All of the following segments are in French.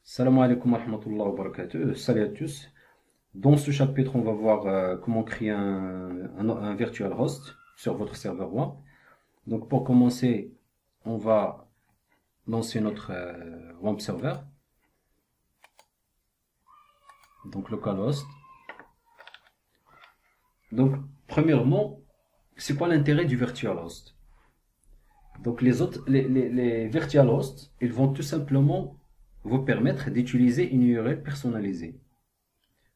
Salam alaikum wa rahmatullahi wa barakatuh. Salut à tous. Dans ce chapitre, on va voir comment créer un virtual host sur votre serveur WAMP. Donc pour commencer, on va lancer notre WAMP server. Donc localhost. Donc premièrement, c'est quoi l'intérêt du virtual host? Donc les virtual hosts, ils vont tout simplement vous permettre d'utiliser une URL personnalisée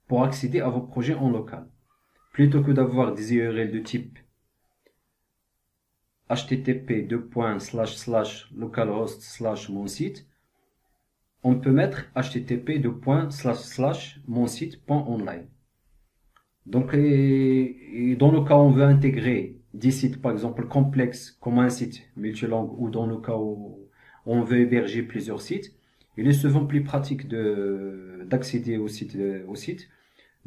pour accéder à vos projets en local. Plutôt que d'avoir des URL de type http://localhost/mon site, on peut mettre http://mon site.online. Donc, dans le cas où on veut intégrer des sites, par exemple, complexes, comme un site multilangue, ou dans le cas où on veut héberger plusieurs sites, il est souvent plus pratique d'accéder au site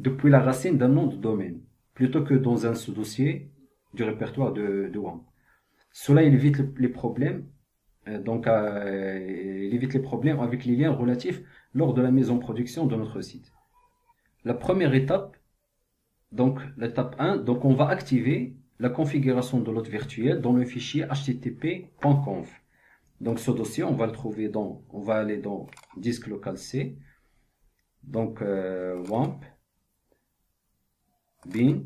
depuis la racine d'un nom de domaine, plutôt que dans un sous-dossier du répertoire de WAMP. Cela évite les problèmes, il évite les problèmes avec les liens relatifs lors de la mise en production de notre site. La première étape, donc l'étape 1, donc on va activer la configuration de l'hôte virtuel dans le fichier http://conf. Donc ce dossier, on va le trouver on va aller dans disque local C, donc WAMP, bin,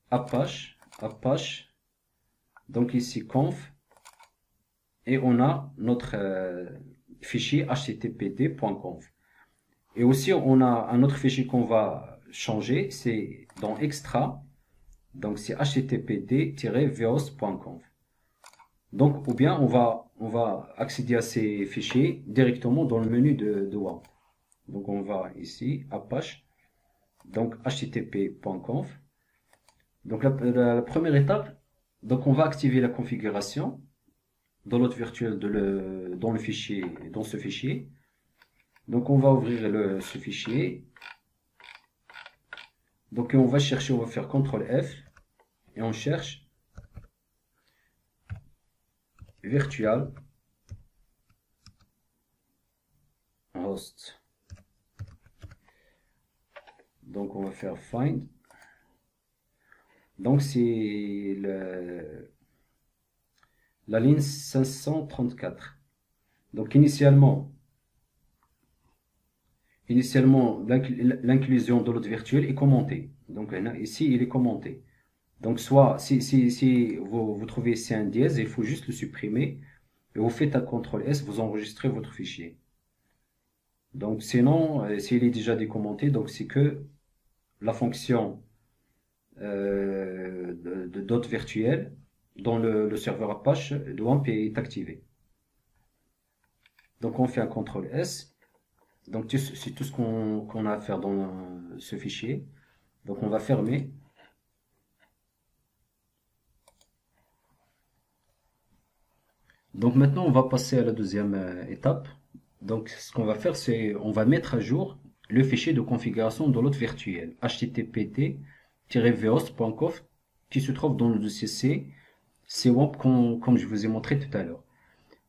apache, donc ici conf, et on a notre fichier httpd.conf. Et aussi on a un autre fichier qu'on va changer, c'est dans extra, donc c'est httpd-veos.conf. Donc, ou bien on va accéder à ces fichiers directement dans le menu de WAMP. Donc on va ici, Apache, donc http://conf. Donc la première étape, donc on va activer la configuration dans l'hôte virtuel dans ce fichier. Donc on va ouvrir ce fichier. Donc on va faire CTRL F et on cherche virtual host. Donc on va faire find. Donc c'est la ligne 534. Donc initialement l'inclusion de l'hôte virtuel est commentée. Donc ici il est commenté. Donc soit si vous trouvez ici un dièse, il faut juste le supprimer et vous faites un CTRL S, vous enregistrez votre fichier. Donc sinon, s'il est déjà décommenté, donc c'est que la fonction de dot virtuel dans le serveur Apache de WAMP est activée. Donc on fait un CTRL S. Donc c'est tout ce qu'on a à faire dans ce fichier. Donc on va fermer. Donc maintenant on va passer à la deuxième étape. Donc ce qu'on va faire, c'est on va mettre à jour le fichier de configuration de l'hôte virtuel httpd-veos.conf qui se trouve dans le dossier CWAMP comme je vous ai montré tout à l'heure.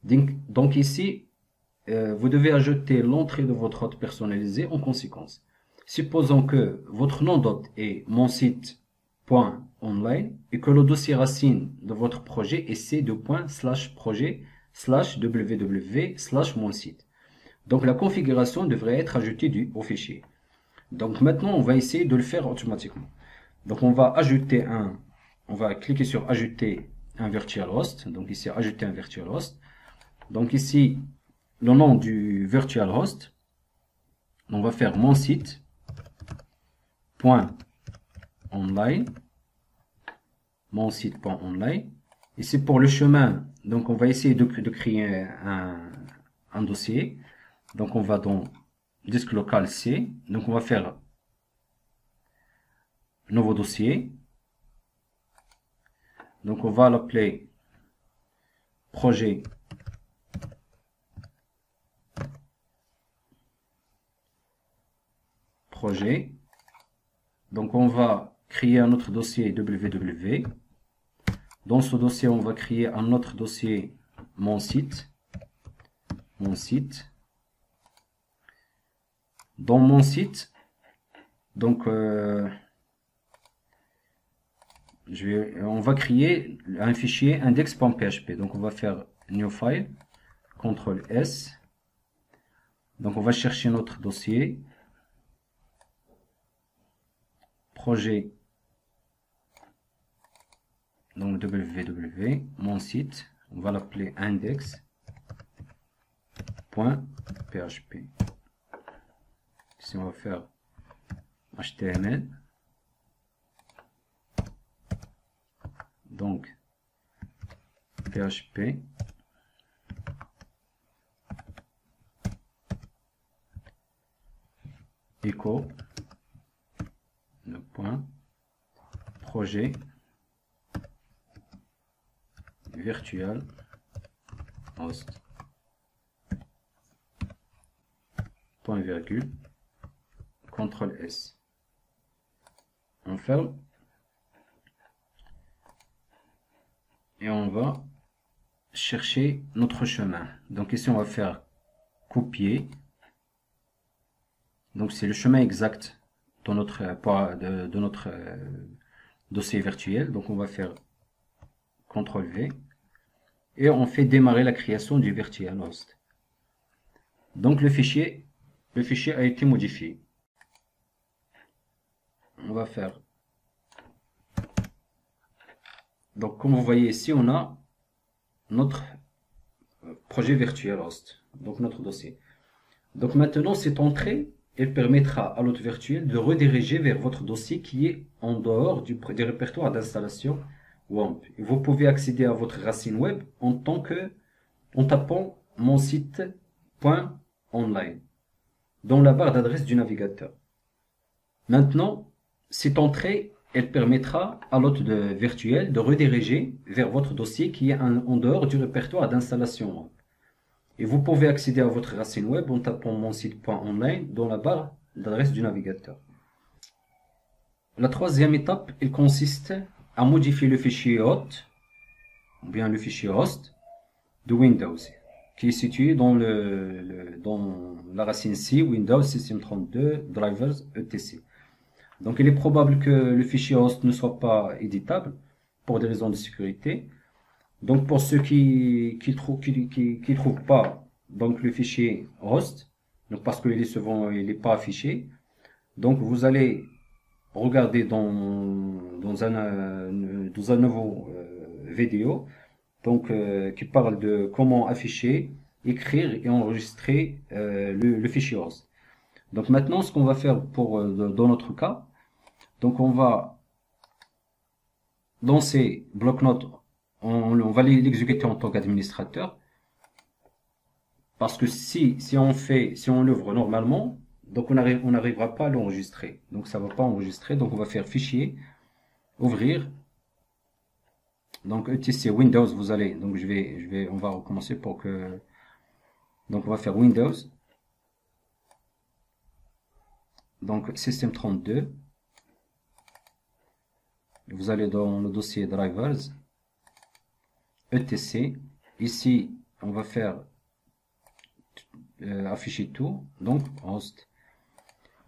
Donc ici, vous devez ajouter l'entrée de votre hôte personnalisé en conséquence. Supposons que votre nom d'hôte est mon site.online et que le dossier racine de votre projet est c2./projet/www/mon site. Donc la configuration devrait être ajoutée au fichier. Donc maintenant, on va essayer de le faire automatiquement. Donc on va cliquer sur ajouter un virtual host. Donc ici, ajouter un virtual host. Donc ici, le nom du virtual host, on va faire mon site.online. Mon site.online. Ici pour le chemin, donc on va essayer de créer un dossier. Donc on va dans disque local C. Donc on va faire nouveau dossier. Donc on va l'appeler projet Donc on va créer un autre dossier www. Dans ce dossier, on va créer un autre dossier mon site. dans mon site, donc on va créer un fichier index.php. Donc on va faire new file, CTRL S. Donc on va chercher notre dossier, projet, donc www, mon site, on va l'appeler index.php. Ici on va faire HTML. Donc PHP echo le point projet virtual host point virgule CTRL S. On ferme et on va chercher notre chemin. Donc ici on va faire copier. Donc c'est le chemin exact de notre dossier virtuel. Donc on va faire CTRL V et on fait démarrer la création du virtual host. Donc le fichier a été modifié. On va faire. Donc comme vous voyez ici, on a notre projet virtual host, donc notre dossier. Donc maintenant cette entrée, elle permettra à l'hôte virtuel de rediriger vers votre dossier qui est en dehors du répertoire d'installation WAMP. Et vous pouvez accéder à votre racine web en tapant mon site.online dans la barre d'adresse du navigateur. Maintenant, cette entrée, elle permettra à l'hôte virtuel de rediriger vers votre dossier qui est en dehors du répertoire d'installation WAMP. Et vous pouvez accéder à votre racine web en tapant mon site.online dans la barre d'adresse du navigateur. La troisième étape, elle consiste à modifier le fichier hôte, ou bien le fichier host de Windows, qui est situé dans la racine C, Windows System32 Drivers etc. Donc il est probable que le fichier host ne soit pas éditable pour des raisons de sécurité. Donc pour ceux qui trouvent pas donc le fichier host, donc parce qu'il est souvent il n'est pas affiché, donc vous allez regarder dans un nouveau vidéo donc qui parle de comment afficher, écrire et enregistrer le fichier host. Donc maintenant ce qu'on va faire dans notre cas, donc on va dans ces blocs-notes, on va l'exécuter en tant qu'administrateur, parce que si on l'ouvre normalement, donc on n'arrivera pas à l'enregistrer, donc ça va pas enregistrer. Donc on va faire fichier, ouvrir, donc etc Windows, donc on va recommencer pour que, donc on va faire Windows, donc System32, vous allez dans le dossier drivers, etc. Ici on va faire afficher tout, donc host.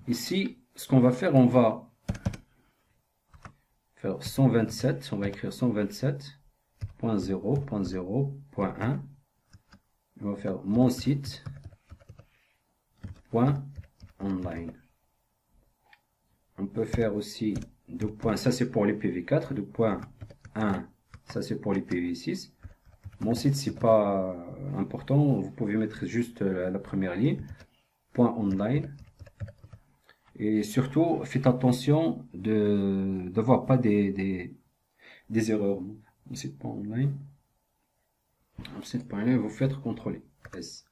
Ici ce qu'on va faire, on va faire 127, on va écrire 127.0.0.1, on va faire mon site.online. On peut faire aussi deux points, ça c'est pour l'IPv4, 2.1, ça c'est pour l'IPv6. Mon site c'est pas important, vous pouvez mettre juste la première ligne, .online. Et surtout faites attention de n'avoir pas des erreurs. Mon site.online, vous faites CTRL S.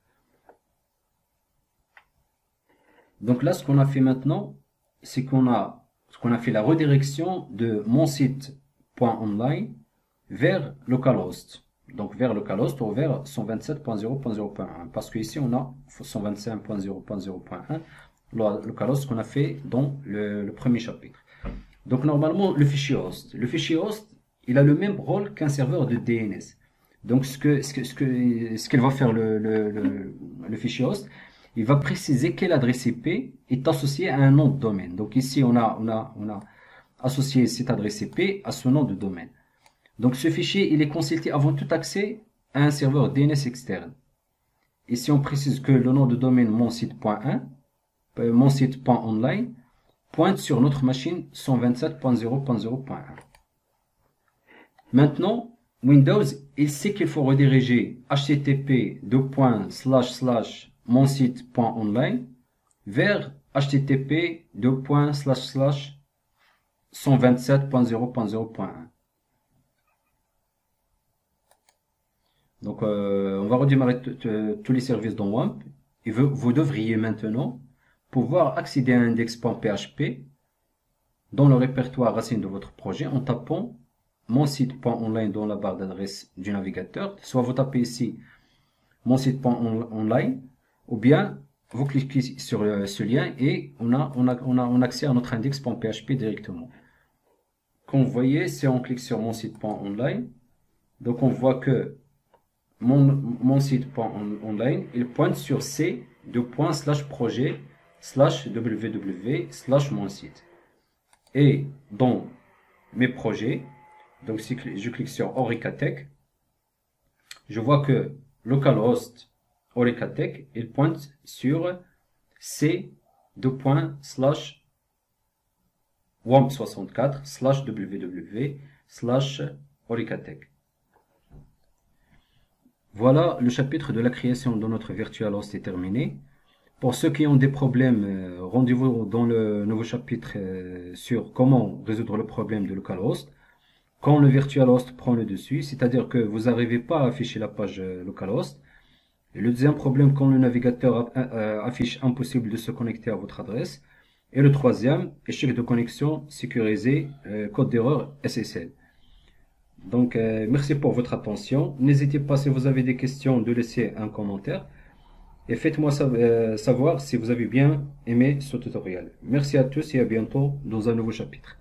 Donc là ce qu'on a fait maintenant, c'est qu'on a fait la redirection de mon site.online vers localhost. Donc vers localhost ou vers 127.0.0.1. Parce que ici on a 125.0.0.1, localhost qu'on a fait dans le premier chapitre. Donc normalement le fichier host, il a le même rôle qu'un serveur de DNS. Donc ce qu'elle va faire le fichier host, il va préciser quelle adresse IP est associée à un nom de domaine. Donc ici, on a associé cette adresse IP à ce nom de domaine. Donc ce fichier, il est consulté avant tout accès à un serveur DNS externe. Ici, on précise que le nom de domaine monsite.1, monsite.online, pointe sur notre machine 127.0.0.1. Maintenant, Windows, il sait qu'il faut rediriger http://monsite.online vers http://127.0.0.1. Donc, on va redémarrer tous les services dans WAMP et vous devriez maintenant pouvoir accéder à index.php dans le répertoire racine de votre projet en tapant mon site.online dans la barre d'adresse du navigateur. Soit vous tapez ici mon site.online ou bien vous cliquez sur ce lien et on a accès à notre index.php directement. Comme vous voyez, si on clique sur mon site.online, donc on voit que mon site.online, il pointe sur c:/projet/www/mon-site. Et dans mes projets, donc si je clique sur Orecatech, je vois que localhost Orecatech, il pointe sur c:/wamp64/www/orecatech. Voilà, le chapitre de la création de notre VirtualHost est terminé. Pour ceux qui ont des problèmes, rendez-vous dans le nouveau chapitre sur comment résoudre le problème de localhost. Quand le VirtualHost prend le dessus, c'est-à-dire que vous n'arrivez pas à afficher la page localhost. Et le deuxième problème, quand le navigateur affiche impossible de se connecter à votre adresse. Et le troisième, échec de connexion sécurisé, code d'erreur SSL. Donc, merci pour votre attention. N'hésitez pas, si vous avez des questions, de laisser un commentaire. Et faites-moi savoir si vous avez bien aimé ce tutoriel. Merci à tous et à bientôt dans un nouveau chapitre.